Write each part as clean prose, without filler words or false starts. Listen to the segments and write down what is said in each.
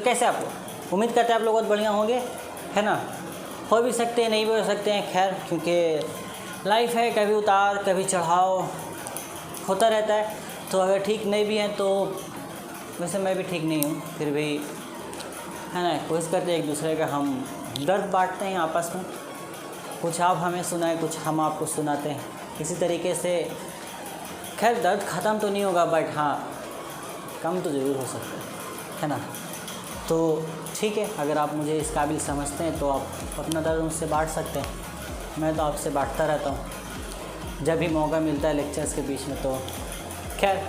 कैसे आपको उम्मीद करते हैं आप लोग बहुत बढ़िया होंगे, है ना। हो भी सकते हैं, नहीं भी हो सकते हैं, खैर, क्योंकि लाइफ है, कभी उतार कभी चढ़ाव होता रहता है। तो अगर ठीक नहीं भी हैं तो वैसे मैं भी ठीक नहीं हूँ, फिर भी है ना, कोशिश करते हैं एक दूसरे का हम दर्द बांटते हैं आपस में। कुछ आप हमें सुनाएं, कुछ हम आपको सुनाते हैं, इसी तरीके से। खैर दर्द ख़त्म तो नहीं होगा, बट हाँ कम तो ज़रूर हो सकता है ना। तो ठीक है, अगर आप मुझे इस काबिल समझते हैं तो आप अपना दर्द मुझसे बांट सकते हैं। मैं तो आपसे बांटता रहता हूँ जब भी मौका मिलता है लेक्चर्स के बीच में। तो खैर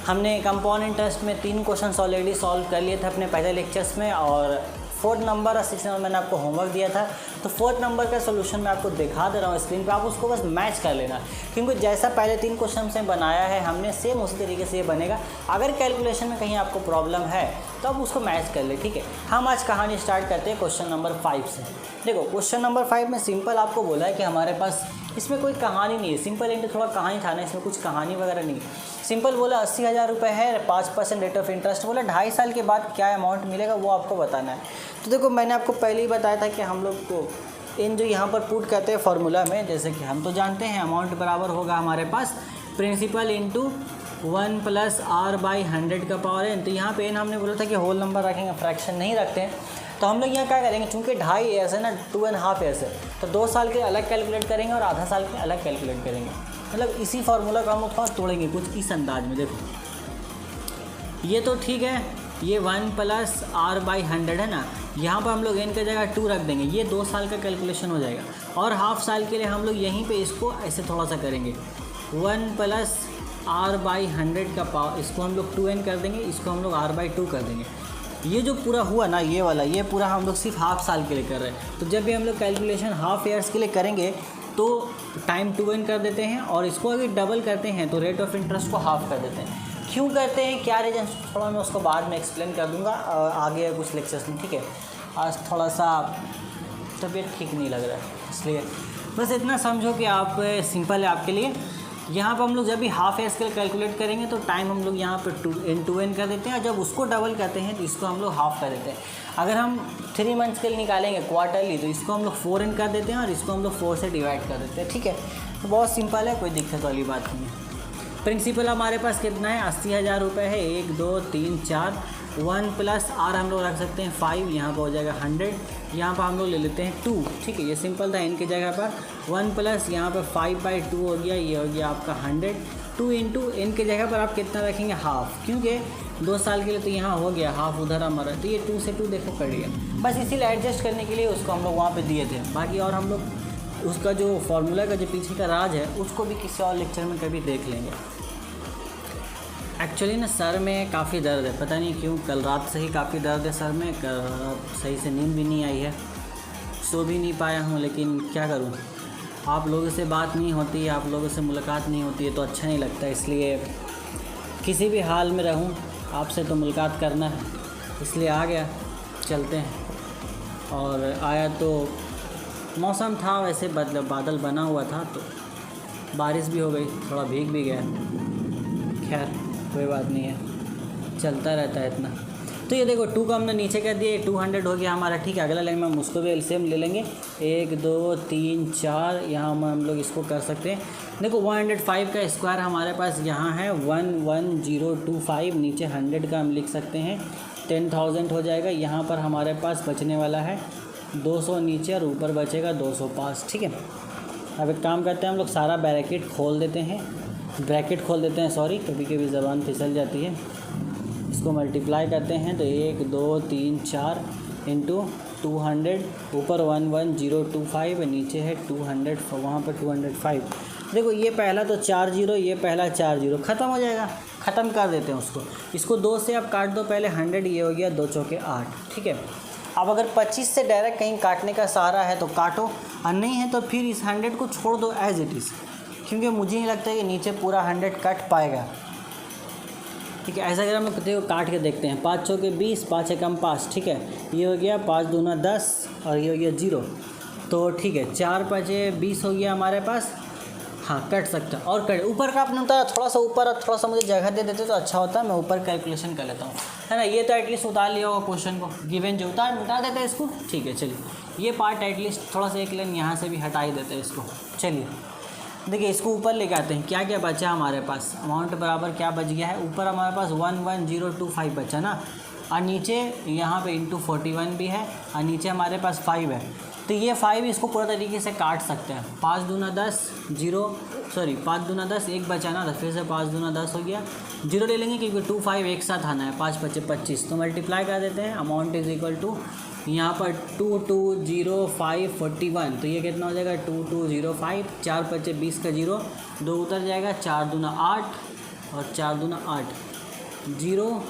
हमने कंपाउंड इंटरेस्ट में 3 क्वेश्चन ऑलरेडी सॉल्व कर लिए थे अपने पहले लेक्चर्स में, और 4th नंबर और 6th नंबर मैंने आपको होमवर्क दिया था। तो 4th नंबर का सोल्यूशन मैं आपको दिखा दे रहा हूँ स्क्रीन पे, आप उसको बस मैच कर लेना, क्योंकि जैसा पहले 3 क्वेश्चन से बनाया है हमने, सेम उसी तरीके से ये बनेगा। अगर कैलकुलेशन में कहीं आपको प्रॉब्लम है तो आप उसको मैच कर ले, ठीक है। हम आज कहानी स्टार्ट करते हैं क्वेश्चन नंबर 5 से। देखो क्वेश्चन नंबर 5 में सिंपल आपको बोला है कि हमारे पास इसमें कोई कहानी नहीं है, सिंपल इंटू थोड़ा कहानी था ना, इसमें कुछ कहानी वगैरह नहीं है। सिंपल बोला 80,000 रुपये है, 5% रेट ऑफ इंटरेस्ट, बोला 2.5 साल के बाद क्या अमाउंट मिलेगा वो आपको बताना है। तो देखो मैंने आपको पहले ही बताया था कि हम लोग को इन जो यहाँ पर पुट करते हैं फार्मूला में, जैसे कि हम तो जानते हैं अमाउंट बराबर होगा हमारे पास प्रिंसिपल इंटू 1 + r/100 का पावर n। तो यहाँ पे n हमने बोला था कि होल नंबर रखेंगे, फ्रैक्शन नहीं रखते हैं। तो हम लोग यहाँ क्या करेंगे, चूँकि 2.5 ईयर्स है ना, 2.5 ईयर्स है, तो 2 साल के अलग कैलकुलेट करेंगे और आधा साल के अलग कैलकुलेट करेंगे। मतलब इसी फार्मूला को हम लोग थोड़ा तोड़ेंगे कुछ इस अंदाज में। देखो ये तो ठीक है, ये 1 + r/100 है ना, यहाँ पर हम लोग n की जगह 2 रख देंगे, ये 2 साल का कैलकुलेशन हो जाएगा। और हाफ साल के लिए हम लोग यहीं पे इसको ऐसे थोड़ा सा करेंगे, 1 + r/100 का पावर, इसको हम लोग 2n कर देंगे, इसको हम लोग r/2 कर देंगे। ये जो पूरा हुआ ना, ये वाला, ये पूरा हम लोग सिर्फ हाफ साल के लिए कर रहे हैं। तो जब भी हम लोग कैलकुलेशन हाफ ईयर्स के लिए करेंगे तो टाइम 2n कर देते हैं, और इसको अगर डबल करते हैं तो रेट ऑफ इंटरेस्ट को हाफ कर देते हैं। क्यों करते हैं, क्या रीज़न, थोड़ा मैं उसको बाद में एक्सप्लेन कर दूंगा आगे कुछ लेक्चर्स में, ठीक है। आज थोड़ा सा तबीयत ठीक नहीं लग रहा है, इसलिए बस इतना समझो कि आप सिंपल है आपके लिए। यहाँ पर हम लोग जब भी हाफ ईयर्स के लिए कैलकुलेट करेंगे तो टाइम हम लोग यहाँ पर 2n कर देते हैं, और जब उसको डबल करते हैं तो इसको हम लोग हाफ कर देते हैं। अगर हम 3 मंथ्स के लिए निकालेंगे क्वार्टरली तो इसको हम लोग 4n कर देते हैं, और इसको हम लोग 4 से डिवाइड कर देते हैं, ठीक है। तो बहुत सिंपल है, कोई दिक्कत वाली बात नहीं है। प्रिंसिपल हमारे पास कितना है, 80,000 रुपये है। 1 2 3 4, 1 + r हम लोग रख सकते हैं 5, यहाँ पर हो जाएगा 100, यहाँ पर हम लोग ले लेते हैं 2, ठीक है। ये सिंपल था, इनके जगह पर 1 + यहाँ पर 5/2 हो गया, ये हो गया आपका 100। 2 × n के जगह पर आप कितना रखेंगे, हाफ, क्योंकि 2 साल के लिए तो यहाँ हो गया हाफ, उधर हमारा, तो ये 2 से 2 देखो कट गया। बस इसीलिए एडजस्ट करने के लिए उसको हम लोग वहाँ पर दिए थे। बाकी और हम लोग उसका जो फार्मूला का जो पीछे का राज है उसको भी किसी और लेक्चर में कभी देख लेंगे। एक्चुअली ना सर में काफ़ी दर्द है, पता नहीं क्यों, कल रात से ही काफ़ी दर्द है सर में, सही से नींद भी नहीं आई है, सो भी नहीं पाया हूँ। लेकिन क्या करूँ, आप लोगों से बात नहीं होती, आप लोगों से मुलाकात नहीं होती है तो अच्छा नहीं लगता, इसलिए किसी भी हाल में रहूँ आपसे तो मुलाकात करना है, इसलिए आ गया। चलते हैं। और आया तो मौसम था वैसे बादल बना हुआ था, तो बारिश भी हो गई, थोड़ा भीग भी गया। खैर कोई बात नहीं है, चलता रहता है इतना। तो ये देखो 2 का हमने नीचे कर दिया, 200 हो गया हमारा, ठीक है। अगला लाइन में हम उसको भी एलसीएम ले लेंगे, 1 2 3 4, यहाँ हम लोग इसको कर सकते हैं। देखो 105 का स्क्वायर हमारे पास यहाँ है 11025, नीचे 100 का हम लिख सकते हैं, 10,000 हो जाएगा। यहाँ पर हमारे पास बचने वाला है 200 नीचे, और ऊपर बचेगा 205, ठीक है। अब एक काम करते हैं, हम लोग सारा ब्रैकेट खोल देते हैं, सॉरी, कभी कभी ज़बान फिसल जाती है। इसको मल्टीप्लाई करते हैं तो 1 2 3 4 × 200, ऊपर 11025, नीचे है 200, वहाँ पर 205। देखो ये पहला तो 4 0, ये पहला 4 0, ख़त्म हो जाएगा, ख़त्म कर देते हैं उसको। इसको 2 से आप काट दो पहले, 100, ये हो गया 2 चौके 8, ठीक है। अब अगर 25 से डायरेक्ट कहीं काटने का सहारा है तो काटो, और नहीं है तो फिर इस 100 को छोड़ दो एज इट इज़, क्योंकि मुझे नहीं लगता है कि नीचे पूरा 100 कट पाएगा, ठीक है। ऐसा अगर हम देखो काट के देखते हैं, 5 चौके 20, 5 एकम 5, ठीक है। ये हो गया 5 दूना 10, और ये हो गया 0, तो ठीक है। 4 5 20 हो गया हमारे पास, हाँ कट सकते हैं। और कट ऊपर का आपने बताया थोड़ा सा ऊपर और थोड़ा सा मुझे जगह दे देते तो अच्छा होता है, मैं ऊपर कैलकुलेशन कर लेता हूँ, है ना। ये तो एटलीस्ट उतार लिया होगा क्वेश्चन को, गिवन जो उतार देते हैं इसको, ठीक है। चलिए ये पार्ट एटलीस्ट थोड़ा सा एक लाइन यहाँ से भी हटा ही देते हैं इसको। चलिए देखिए इसको ऊपर लेके आते हैं, क्या क्या बचा हमारे पास, अमाउंट बराबर क्या बच गया है, ऊपर हमारे पास 11025 बचा ना, और नीचे यहाँ पे इंटू 41 भी है, और नीचे हमारे पास 5 है। तो ये 5 इसको पूरा तरीके से काट सकते हैं, 5 दूना 10 5 दूना 10 एक बचा ना, तो फिर से 5 दूना 10 हो गया, जीरो ले लेंगे क्योंकि 2 5 एक साथ आना है, 5 5 25, तो मल्टीप्लाई कर देते हैं। अमाउंट इज इक्वल टू यहाँ पर 220541, तो ये कितना हो जाएगा 2205, 4 5 20 का 0, 2 उतर जाएगा, 4 दूना 8 और 4 दूना 8, 0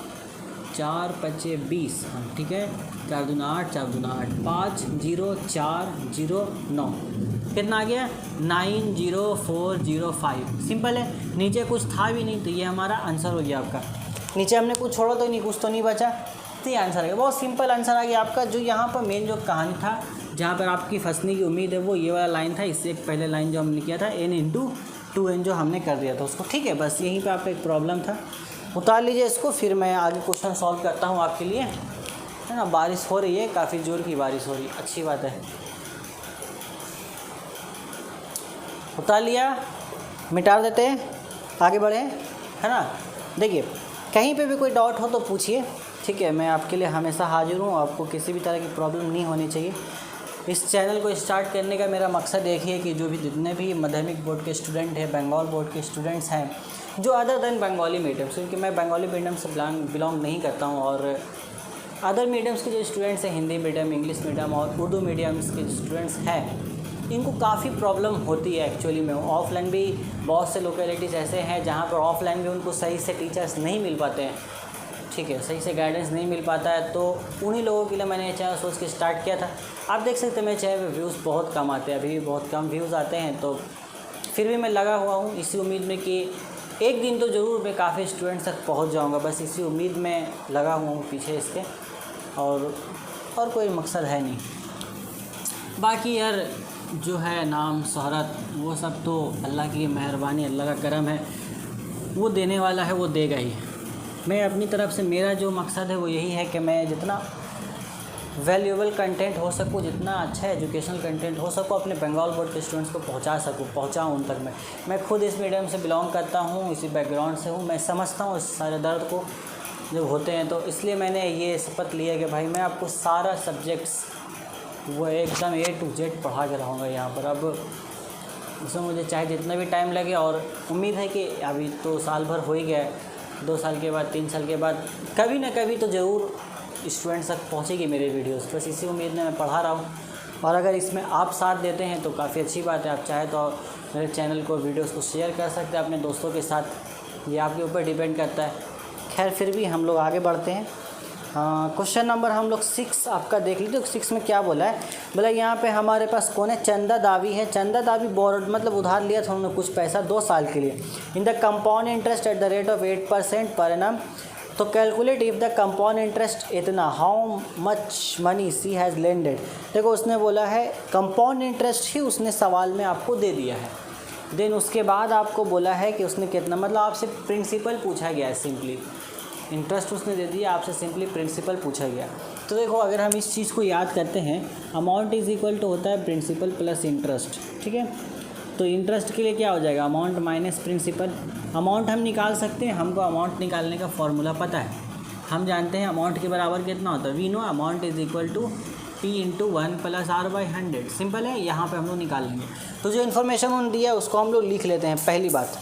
4 5 20, हाँ ठीक है, 4 दूना 8 4 दूना 8, 5 0 4 0 9, कितना आ गया 90405। सिंपल है, नीचे कुछ था भी नहीं तो ये हमारा आंसर हो गया आपका। नीचे हमने कुछ छोड़ा तो नहीं, कुछ तो नहीं बचा, तो ये आंसर आ गया। बहुत सिंपल आंसर आ गया आपका। जो यहाँ पर मेन जो कहानी था, जहाँ पर आपकी फंसने की उम्मीद है, वो ये वाला लाइन था। इससे एक पहले लाइन जो हमने किया था n × 2n जो हमने कर दिया था उसको, ठीक है। बस यहीं पर आपका एक प्रॉब्लम था, उतार लीजिए इसको, फिर मैं आगे क्वेश्चन सॉल्व करता हूँ आपके लिए, है ना। बारिश हो रही है, काफ़ी ज़ोर की बारिश हो रही है, अच्छी बात है। उतार लिया, मिटा देते हैं, आगे बढ़े, है ना। देखिए कहीं पे भी कोई डाउट हो तो पूछिए, ठीक है। मैं आपके लिए हमेशा हाजिर हूँ, आपको किसी भी तरह की प्रॉब्लम नहीं होनी चाहिए। इस चैनल को स्टार्ट करने का मेरा मकसद एक ही है कि जो भी जितने भी माध्यमिक बोर्ड के स्टूडेंट हैं, बंगाल बोर्ड के स्टूडेंट्स हैं, जो अदर देन बंगाली मीडियम्स, क्योंकि मैं बंगाली मीडियम से बिलोंग नहीं करता हूँ, और अदर मीडियम्स के जो स्टूडेंट्स हैं, हिंदी मीडियम, इंग्लिश मीडियम और उर्दू मीडियम्स के स्टूडेंट्स हैं, इनको काफ़ी प्रॉब्लम होती है एक्चुअली में। ऑफलाइन भी बहुत से लोकेलिटीज़ ऐसे हैं जहाँ पर ऑफलाइन भी उनको सही से टीचर्स नहीं मिल पाते हैं, ठीक है, सही से गाइडेंस नहीं मिल पाता है। तो उन्हीं लोगों के लिए मैंने ये चैनल सोच के स्टार्ट किया था। आप देख सकते हैं मेरे चैनल पे व्यूज़ बहुत कम आते हैं, अभी भी बहुत कम व्यूज़ आते हैं, तो फिर भी मैं लगा हुआ हूँ इसी उम्मीद में कि एक दिन तो ज़रूर मैं काफ़ी स्टूडेंट्स तक पहुँच जाऊँगा। बस इसी उम्मीद में लगा हुआ हूँ पीछे इसके, और कोई मकसद है नहीं। बाकी यार जो है नाम शोहरत वो सब तो अल्लाह की मेहरबानी, अल्लाह का करम है, वो देने वाला है, वो देगा ही। मैं अपनी तरफ से मेरा जो मकसद है वो यही है कि मैं जितना वैल्यूएबल कंटेंट हो सकूँ, जितना अच्छा एजुकेशनल कंटेंट हो सकूँ, अपने बंगाल बोर्ड के स्टूडेंट्स को पहुँचाऊँ उन तक। मैं खुद इस मीडियम से बिलोंग करता हूँ, इसी बैकग्राउंड से हूँ, मैं समझता हूँ इस सारे दर्द को जब होते हैं। तो इसलिए मैंने ये शपथ लिया कि भाई मैं आपको सारा सब्जेक्ट्स वो एकदम A to Z पढ़ा के रहूँगा यहाँ पर। अब उसमें मुझे चाहे जितना भी टाइम लगे, और उम्मीद है कि अभी तो साल भर हो ही गया है, 2 साल के बाद 3 साल के बाद कभी ना कभी तो ज़रूर स्टूडेंट्स तक पहुँचेगी मेरे वीडियोस। बस इसी उम्मीद में मैं पढ़ा रहा हूँ, और अगर इसमें आप साथ देते हैं तो काफ़ी अच्छी बात है। आप चाहे तो मेरे चैनल को, वीडियोस को शेयर कर सकते हैं अपने दोस्तों के साथ, ये आपके ऊपर डिपेंड करता है। खैर फिर भी हम लोग आगे बढ़ते हैं। क्वेश्चन नंबर हम लोग 6 आपका देख लीजिए। 6 में क्या बोला है, बोला यहाँ पे हमारे पास कौन है, चंदा दावी है। चंदा दावी बोरोड मतलब उधार लिया था उन्होंने कुछ पैसा 2 साल के लिए, in the compound interest at the rate of 8% per annum. तो calculate if the compound interest इतना, how much money she has lended. देखो उसने बोला है कंपाउंड इंटरेस्ट ही उसने सवाल में आपको दे दिया है, देन उसके बाद आपको बोला है कि उसने कितना, मतलब आपसे प्रिंसिपल पूछा गया है, सिंपली इंटरेस्ट उसने दे दिया, आपसे सिंपली प्रिंसिपल पूछा गया। तो देखो अगर हम इस चीज़ को याद करते हैं, अमाउंट इज़ इक्वल टू होता है प्रिंसिपल प्लस इंटरेस्ट, ठीक है। तो इंटरेस्ट के लिए क्या हो जाएगा, अमाउंट माइनस प्रिंसिपल। अमाउंट हम निकाल सकते हैं, हमको अमाउंट निकालने का फॉर्मूला पता है, हम जानते हैं अमाउंट के बराबर कितना होता है, we know amount is equal to P × 1 + R/100। Simple है, यहाँ पे हम लोग निकाल लेंगे। तो जो इन्फॉर्मेशन उन्होंने दिया है उसको हम लोग लिख लेते हैं। पहली बात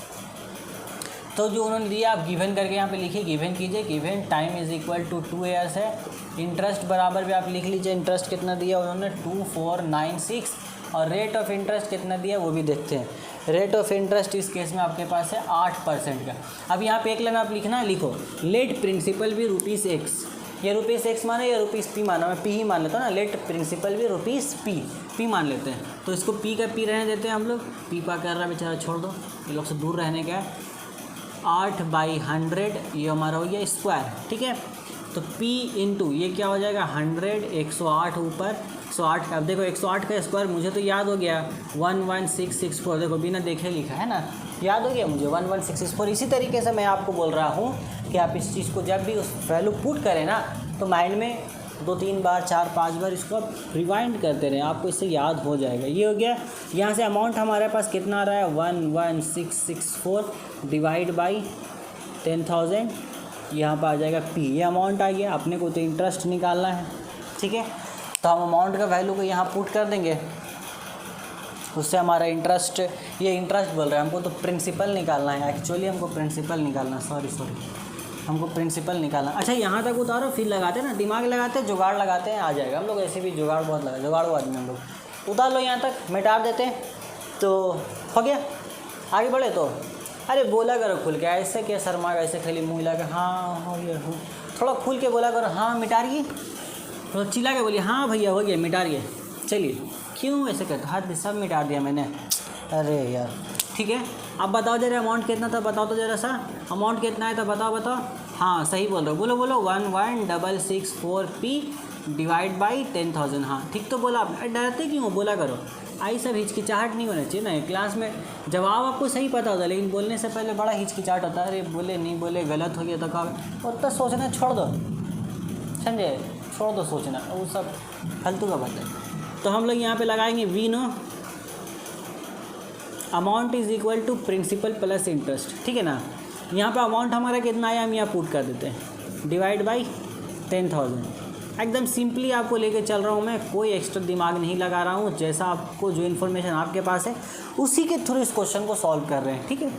तो जो उन्होंने दिया आप गिवन करके यहाँ पे लिखिए, गिवन कीजिए। Given time is equal to 2 years है। इंटरेस्ट बराबर भी आप लिख लीजिए, इंटरेस्ट कितना दिया उन्होंने 2496, और रेट ऑफ इंटरेस्ट कितना दिया वो भी देखते हैं। रेट ऑफ इंटरेस्ट इस केस में आपके पास है 8% का। अब यहाँ पे एक लाइन आप लिखना, लिखो लेट प्रिंसिपल भी ₹X, ये ₹X माना या ₹P माना, मैं P ही मान लेता हूँ ना। लेट प्रिंसिपल भी ₹P मान लेते हैं, तो इसको P का P रहने देते हैं हम लोग। P पा कर रहा बेचारा, छोड़ दो, ये लोग से दूर रहने का है। 8/100 ये हमारा हो गया स्क्वायर, ठीक है। तो P इंटू ये क्या हो जाएगा 100, 108 ऊपर 108 का। अब देखो 108 का स्क्वायर मुझे तो याद हो गया 11664, देखो बिना देखे लिखा है ना, याद हो गया मुझे 11664। इसी तरीके से मैं आपको बोल रहा हूँ कि आप इस चीज़ को जब भी उस वैल्यू पुट करें ना तो माइंड में 2-3 बार 4-5 बार इसको आप रिवाइंड करते रहें, आपको इससे याद हो जाएगा। ये हो गया। यहाँ से अमाउंट हमारे पास कितना आ रहा है 11664 डिवाइड बाई 10,000, यहाँ पर आ जाएगा P, ये अमाउंट आ गया। अपने को तो इंटरेस्ट निकालना है, ठीक है, तो हम अमाउंट का वैल्यू को यहाँ पुट कर देंगे, उससे हमारा इंटरेस्ट, ये इंटरेस्ट बोल रहा है, हमको तो प्रिंसिपल निकालना है, एक्चुअली हमको प्रिंसिपल निकालना, सॉरी हमको प्रिंसिपल निकालना। अच्छा यहाँ तक उतारो, फिर लगाते हैं ना, दिमाग लगाते हैं, जुगाड़ लगाते हैं, आ जाएगा। हम लोग ऐसे भी जुगाड़ बहुत लगा, जुगाड़ आदमी हम लोग। उतार लो यहाँ तक, मिटा देते हैं तो हो गया। आगे बढ़े तो अरे बोला करो खुल के, ऐसे क्या शर्मा, ऐसे खाली मुँह हिला के हाँ हो गया, थोड़ा खुल के बोला करो, हाँ मिटा रही है, थोड़ा चिल्ला के बोलिए हाँ भैया हो गया, मिटा रही है। चलिए क्यों ऐसे करते, हाथ सब मिटा दिया मैंने, अरे यार। ठीक है, अब बताओ जरा अमाउंट कितना था, बताओ तो जरा सा अमाउंट कितना है, तो बताओ। हाँ सही बोल रहे हो, बोलो 11664P डिवाइड बाई 10,000। हाँ ठीक तो बोला आपने, डरते क्यों, बोला करो। आई सब हिचकिचाहट नहीं होना चाहिए ना क्लास में। जवाब आपको सही पता होता है लेकिन बोलने से पहले बड़ा हिचकिचाहट होता है, अरे बोले नहीं बोले, गलत हो गया तो कहा, उतना सोचना छोड़ दो, समझे, छोड़ दो सोचना, वो सब फालतू का बात है। तो हम लोग यहाँ पे लगाएंगे we know amount is equal to principal plus interest, ठीक है ना। यहाँ पे अमाउंट हमारा कितना है हम यहाँ पुट कर देते हैं, डिवाइड बाई 10,000। एकदम सिंपली आपको लेके चल रहा हूँ मैं, कोई एक्स्ट्रा दिमाग नहीं लगा रहा हूँ, जैसा आपको जो इन्फॉर्मेशन आपके पास है उसी के थ्रू इस क्वेश्चन को सॉल्व कर रहे हैं, ठीक है।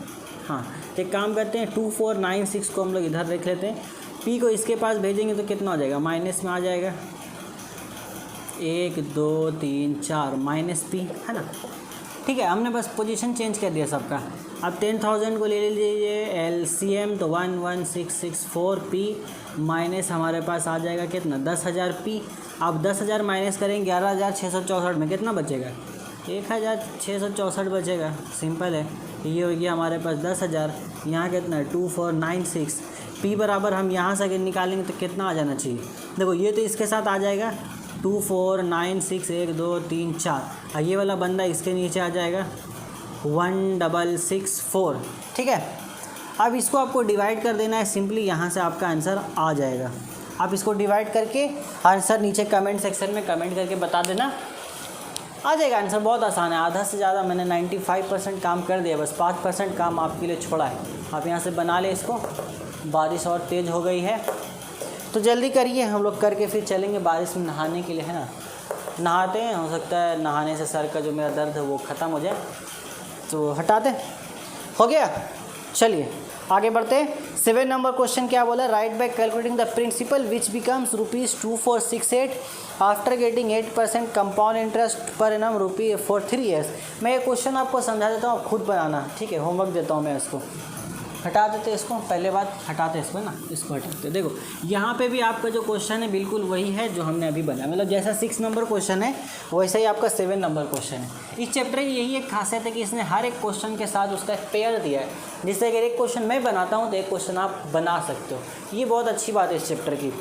हाँ एक काम करते हैं, 2496 को हम लोग इधर रख लेते हैं, P को इसके पास भेजेंगे तो कितना हो जाएगा, माइनस में आ जाएगा, 1 2 3 4 माइनस P, है ना। ठीक है, हमने बस पोजीशन चेंज कर दिया सबका। अब 10,000 को ले लीजिए LCM, तो 11664P माइनस हमारे पास आ जाएगा कितना, 10,000P। अब 10,000 माइनस करेंगे 11,664 में, कितना बचेगा, 1,664 बचेगा, सिंपल है। ये हो गया हमारे पास 10,000, यहाँ कितना है 2496। P बराबर हम यहाँ से अगर निकालेंगे तो कितना आ जाना चाहिए, देखो ये तो इसके साथ आ जाएगा 2496 1 2 3 4, और ये वाला बंदा इसके नीचे आ जाएगा 1664, ठीक है। अब इसको आपको डिवाइड कर देना है सिंपली, यहाँ से आपका आंसर आ जाएगा। आप इसको डिवाइड करके आंसर नीचे कमेंट सेक्शन में कमेंट करके बता देना, आ जाएगा आंसर। बहुत आसान है, आधा से ज़्यादा मैंने 95% काम कर दिया, बस 5% काम आपके लिए छोड़ा है। आप यहाँ से बना ले इसको। बारिश और तेज़ हो गई है तो जल्दी करिए, हम लोग करके फिर चलेंगे बारिश में नहाने के लिए, है ना। नहाते हैं, हो सकता है नहाने से सर का जो मेरा दर्द है वो ख़त्म हो जाए, तो हटाते। हो गया, चलिए आगे बढ़ते हैं। 7 नंबर क्वेश्चन क्या बोला, right by calculating the principal which becomes ₹2468 after getting 8% compound interest per annum rupee for 3 years. मैं ये क्वेश्चन आपको समझा देता हूँ, आप खुद बनाना, ठीक है। होमवर्क देता हूँ मैं, इसको हटा देते, इसको पहले बात हटाते, इसको ना, इसको हटाते। देखो यहाँ पे भी आपका जो क्वेश्चन है बिल्कुल वही है जो हमने अभी बनाया, मतलब जैसा 6 नंबर क्वेश्चन है वैसा ही आपका 7 नंबर क्वेश्चन है। इस चैप्टर की यही एक खासियत है कि इसने हर एक क्वेश्चन के साथ उसका एक पेयर दिया है, जिससे अगर एक क्वेश्चन मैं बनाता हूँ तो एक क्वेश्चन आप बना सकते हो। ये बहुत अच्छी बात है इस चैप्टर की।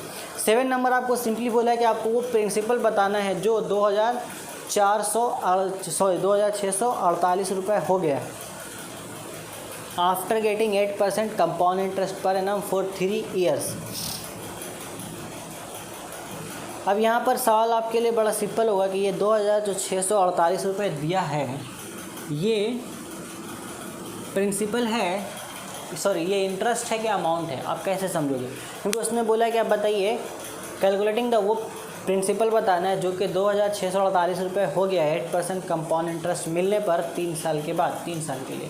7 नंबर आपको सिंपली बोला है कि आपको वो प्रिंसिपल बताना है जो 2,648 रुपये हो गया after getting 8% compound interest per annum for 3 years. अब यहाँ पर सवाल आपके लिए बड़ा सिंपल होगा कि ये 2,648 रुपये दिया है, ये प्रिंसिपल है, सॉरी ये इंटरेस्ट है कि अमाउंट है, आप कैसे समझोगे, क्योंकि उसने बोला है कि आप बताइए कैलकुलेटिंग द वो प्रिंसिपल बताना है जो कि 2,648 रुपये हो गया है 8% कंपाउंड इंटरेस्ट मिलने पर 3 साल के बाद, 3 साल के लिए।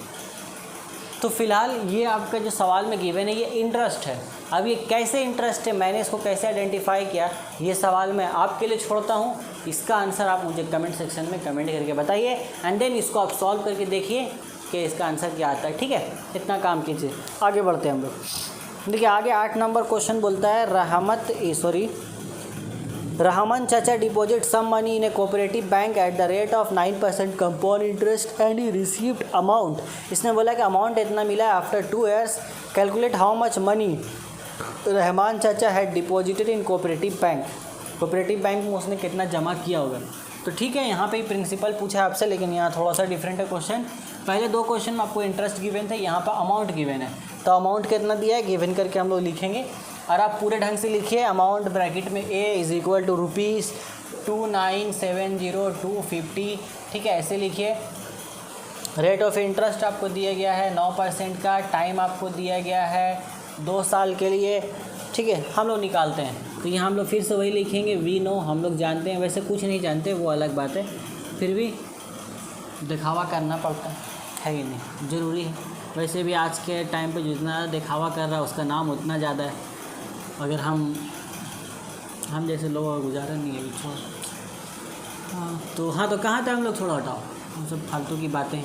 तो फिलहाल ये आपका जो सवाल में गिवन है ये इंटरेस्ट है। अब ये कैसे इंटरेस्ट है, मैंने इसको कैसे आइडेंटिफाई किया, ये सवाल मैं आपके लिए छोड़ता हूँ। इसका आंसर आप मुझे कमेंट सेक्शन में कमेंट करके बताइए, एंड देन इसको आप सॉल्व करके देखिए कि इसका आंसर क्या आता है, ठीक है। इतना काम कीजिए, आगे बढ़ते हैं हम लोग। देखिए आगे 8 नंबर क्वेश्चन बोलता है Rahman Chacha deposited some money in a cooperative bank at the rate of 9% compound interest and he received amount. इसने बोला कि अमाउंट इतना मिला है after 2 years, calculate how much money Rahman चाचा had deposited in cooperative bank. Cooperative bank में उसने कितना जमा किया होगा। तो ठीक है, यहाँ पे ही प्रिंसिपल पूछा है आपसे, लेकिन यहाँ थोड़ा सा डिफरेंट है क्वेश्चन। पहले 2 क्वेश्चन में आपको इंटरेस्ट गिवन थे, यहाँ पर अमाउंट गिवन है। तो अमाउंट कितना दिया है गिवन करके हम लोग लिखेंगे, और आप पूरे ढंग से लिखिए। अमाउंट ब्रैकेट में A इज़ इक्वल टू ₹2,970,250, ठीक है, ऐसे लिखिए। रेट ऑफ इंटरेस्ट आपको दिया गया है 9% का, टाइम आपको दिया गया है 2 साल के लिए, ठीक है। हम लोग निकालते हैं, तो यहाँ हम लोग फिर से वही लिखेंगे, वी नो हम लोग जानते हैं, वैसे कुछ नहीं जानते वो अलग बात है, फिर भी दिखावा करना पड़ता है कि नहीं, ज़रूरी है। वैसे भी आज के टाइम पे जितना दिखावा कर रहा है उसका नाम उतना ज़्यादा है। अगर हम जैसे लोगों का गुजारा नहीं है छोड़। हाँ तो कहाँ थे हम लोग, थोड़ा हटाओ हम सब फालतू की बातें।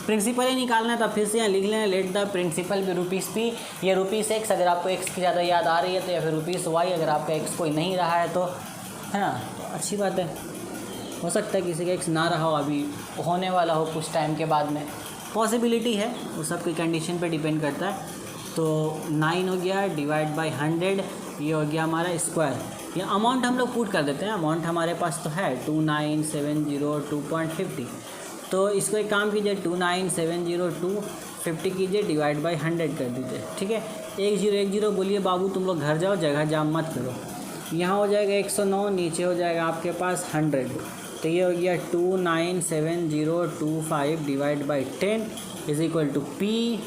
प्रिंसिपल ही निकालना है, तो फिर से यहाँ लिख लेना, लेट द प्रिंसिपल भी ₹P या ₹X अगर आपको x की ज़्यादा याद आ रही है तो, या फिर ₹Y अगर आपका x कोई नहीं रहा है तो, है ना, तो अच्छी बात है। हो सकता है किसी का x ना रहा हो, अभी होने वाला हो कुछ टाइम के बाद में, पॉसिबिलिटी है, वो सब की कंडीशन पे डिपेंड करता है। तो 9 हो गया डिवाइड बाई 100, ये हो गया हमारा स्क्वायर। ये अमाउंट हम लोग पुट कर देते हैं, अमाउंट हमारे पास तो है 29,702.50। तो इसको एक काम कीजिए, 29,702.50 कीजिए, डिवाइड बाई 100 कर दीजिए, ठीक है। 1010 बोलिए बाबू, तुम लोग घर जाओ, जगह जाम मत करो। यहाँ हो जाएगा 109, नीचे हो जाएगा आपके पास 100, तो ये हो गया 29,702.5 divide by 10 is equal to P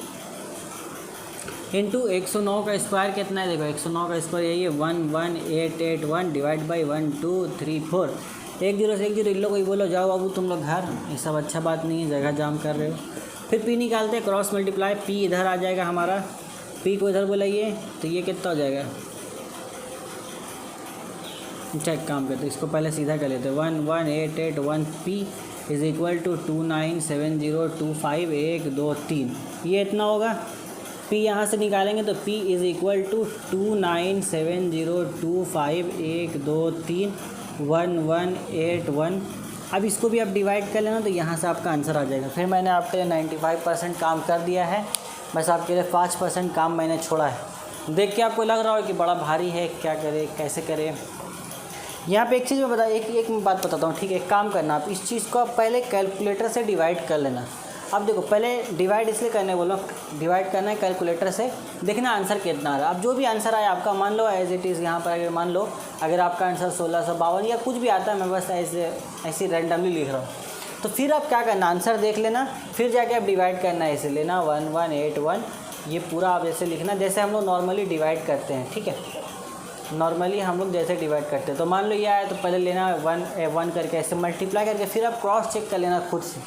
into 109 का स्क्वायर कितना है, देखो 109 का स्क्वायर यही है 11881 डिवाइड बाई 1 2 3 4। 10 से 10 इन लोग कोई बोलो जाओ बाबू तुम लोग घर, ये सब अच्छा बात नहीं है, जगह जाम कर रहे हो। फिर P निकालते हैं, क्रॉस मल्टीप्लाई, P इधर आ जाएगा हमारा, P को इधर बुलाइए, तो ये कितना हो जाएगा। अच्छा एक काम करते हैं, इसको पहले सीधा कर लेते हैं, 11881 P इज़ इक्वल टू 29,702.5 1 2 3, ये इतना होगा। P यहाँ से निकालेंगे तो P इज़ इक्वल टू 29,702.5 1 2 3 1181। अब इसको भी आप डिवाइड कर लेना, तो यहाँ से आपका आंसर आ जाएगा। फिर मैंने आपके लिए 95% काम कर दिया है, बस आपके लिए 5% काम मैंने छोड़ा है। देख के आपको लग रहा हो कि बड़ा भारी है, क्या करें कैसे करें। यहाँ पे एक चीज़ मैं एक बात बताता हूँ, ठीक है। एक काम करना, आप इस चीज़ को आप पहले कैलकुलेटर से डिवाइड कर लेना। अब देखो पहले डिवाइड इसलिए करने बोलो, डिवाइड करना है कैलकुलेटर से, देखना आंसर कितना आ रहा है। अब जो भी आंसर आया आपका, मान लो एज इट इज़, यहाँ पर अगर मान लो अगर आपका आंसर 1652 या कुछ भी आता है, मैं बस ऐसे रैंडमली लिख रहा हूँ, तो फिर आप क्या करना, आंसर देख लेना, फिर जाके आप डिवाइड करना है, ऐसे लेना 1181, ये पूरा आप ऐसे लिखना जैसे हम लोग नॉर्मली डिवाइड करते हैं, ठीक है। नॉर्मली हम लोग जैसे डिवाइड करते हैं, तो मान लो ये आया तो पहले लेना 1 करके ऐसे मल्टीप्लाई करके, फिर आप क्रॉस चेक कर लेना खुद से।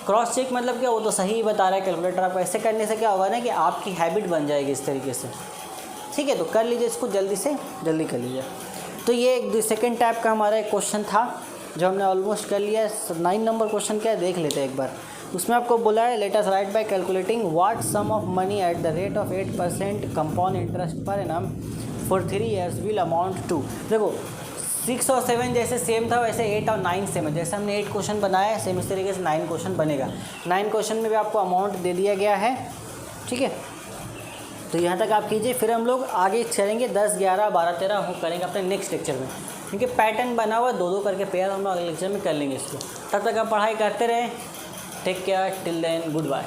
क्रॉस चेक मतलब क्या, वो तो सही ही बता रहा है कैलकुलेटर आपको। ऐसे करने से क्या होगा ना कि आपकी हैबिट बन जाएगी इस तरीके से, ठीक है। तो कर लीजिए इसको, जल्दी से जल्दी कर लीजिए। तो ये एक सेकेंड टाइप का हमारा एक क्वेश्चन था जो हमने ऑलमोस्ट कर लिया है। 9 नंबर क्वेश्चन क्या है देख लेते हैं एक बार। उसमें आपको बोला है, let us write by calculating what sum of money at the rate of 8% compound interest per annum for 3 years will amount to. देखो 6 और 7 जैसे सेम था, वैसे 8 और 9 सेम है। जैसे हमने 8 क्वेश्चन बनाया है, सेम इस तरीके से 9 क्वेश्चन बनेगा। 9 क्वेश्चन में भी आपको अमाउंट दे दिया गया है, ठीक है। तो यहाँ तक आप कीजिए, फिर हम लोग आगे चलेंगे 10, 11, 12, 13 हम करेंगे अपने नेक्स्ट लेक्चर में, क्योंकि पैटर्न बना हुआ 2-2 करके पेयर हम लोग अगले लेक्चर में कर लेंगे इसको। तब तक आप पढ़ाई करते रहें। Take care, till then, good bye.